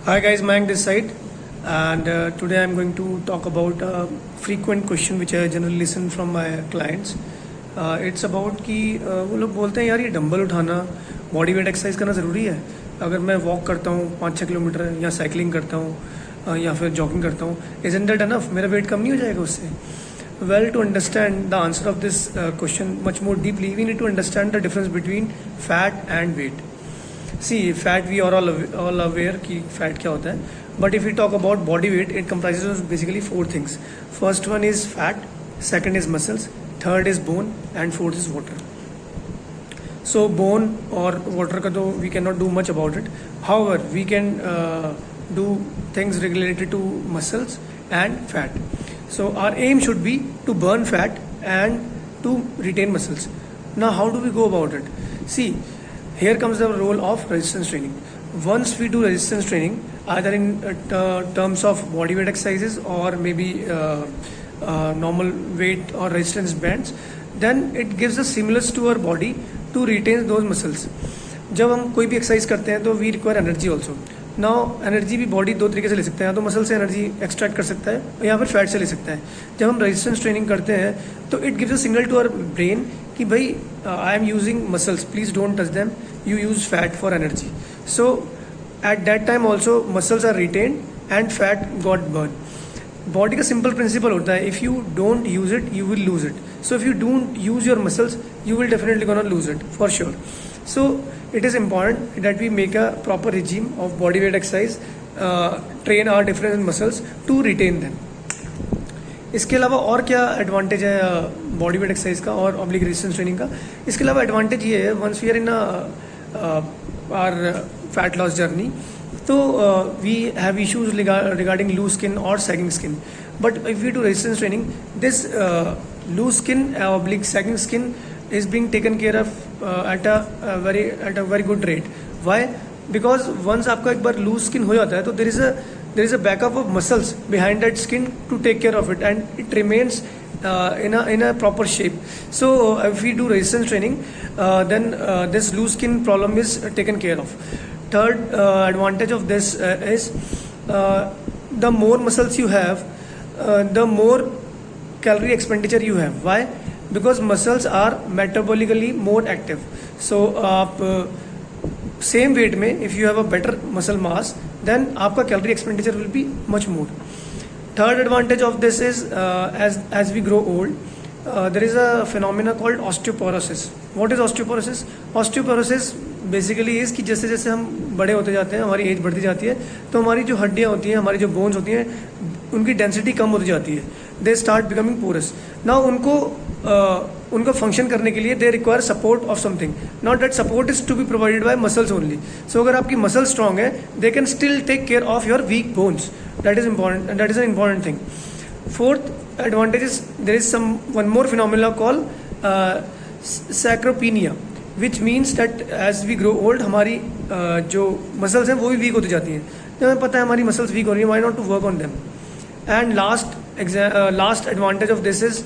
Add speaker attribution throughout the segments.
Speaker 1: Hi guys, Mayank this side, and today I'm going to talk about a frequent question which I generally listen from my clients. It's about कि वो लोग बोलते हैं यार ये dumbbell उठाना body weight exercise करना ज़रूरी है. अगर मैं वॉक करता हूँ 5-6 किलोमीटर या साइकिलिंग करता हूँ या फिर जॉगिंग करता हूँ, isn't that enough? मेरा वेट कम नहीं हो जाएगा उससे? Well, to understand the answer of this question much more deeply, we need to understand the difference between fat and weight. See, fat we are all aware कि fat क्या होता है. But if we talk about body weight, it comprises of basically 4 things. First one is fat, second is muscles, third is bone, and fourth is water. So bone or water का तो we cannot do much about it. However, we can do things related to muscles and fat. So our aim should be to burn fat and to retain muscles. Now, how do we go about it? See, here comes the role of resistance training. Once we do resistance training, either in terms of body weight exercises or maybe normal weight or resistance bands, then it gives a stimulus to our body to retain those muscles. जब हम कोई भी exercise करते हैं तो we require energy also. Now energy भी body 2 तरीके से ले सकते हैं, या तो मसल से एनर्जी एक्सट्रैक्ट कर सकता है या फिर फैट से ले सकता है. जब हम रेजिस्टेंस ट्रेनिंग करते हैं तो it gives a signal to our brain कि भाई I am using muscles, please don't touch them, you use fat for energy. So at that time also muscles are retain and fat got burn. Body का simple principle होता है, if you don't use it you will lose it. So if you don't use your muscles you will definitely gonna lose it for sure. So it is important that we make a proper regime of body weight exercise, train our different muscles to retain them. इसके अलावा और क्या advantage है body weight exercise का और oblique resistance training का? इसके अलावा एडवांटेज ये है, once we are in our fat loss journey, तो we have issues regarding loose skin और sagging skin. But if we do resistance training, this loose skin oblique sagging skin is being taken care of at a very good rate. Why? Because once आपका एक बार loose skin हो जाता है तो there is a backup of muscles behind that skin to take care of it, and it remains in a proper shape. So if we do resistance training, then this loose skin problem is taken care of. Third advantage of this is the more muscles you have, the more calorie expenditure you have. Why? Because muscles are metabolically more active. So same weight में if you have a better muscle mass, then आपका calorie expenditure will be much more. Third advantage of this is as we grow old, there is a phenomena called osteoporosis. What is osteoporosis? Osteoporosis basically इस कि जैसे जैसे हम बड़े होते जाते हैं, हमारी एज बढ़ती जाती है, तो हमारी जो हड्डियाँ होती हैं, हमारी जो बोन्स होती हैं, उनकी डेंसिटी कम होती जाती है. They start becoming porous. ना उनको फंक्शन करने के लिए they require support of something. Not that support is to be provided by muscles only. So अगर आपकी मसल स्ट्रॉन्ग है, they can still take care of your weak bones. That is important, that is an important thing. Fourth advantage is there is one more phenomena call sarcopenia, which means that as we grow old हमारी जो muscles हैं वो भी week होती जाती हैं. जब हमें पता है हमारी मसल्स वीक हो रही है, why not to work on them. And last advantage of this is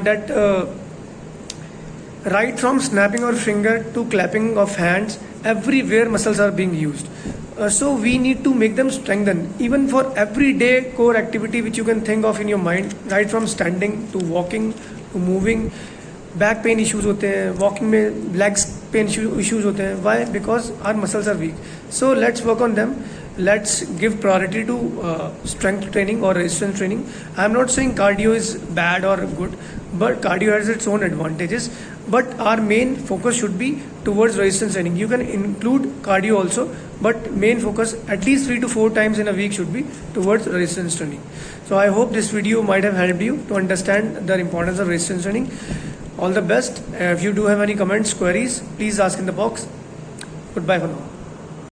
Speaker 1: that right from snapping our finger to clapping of hands, everywhere muscles are being used. So we need to make them strengthen even for everyday core activity which you can think of in your mind, right from standing to walking to moving. Back pain issues होते हैं, walking में legs pain issues होते हैं. Why? Because our muscles are weak. So let's work on them. Let's give priority to strength training or resistance training. I am not saying cardio is bad or good, but cardio has its own advantages. But our main focus should be towards resistance training. You can include cardio also, but main focus at least 3 to 4 times in a week should be towards resistance training. So I hope this video might have helped you to understand the importance of resistance training. All the best. If you do have any comments, queries, please ask in the box. Goodbye for now.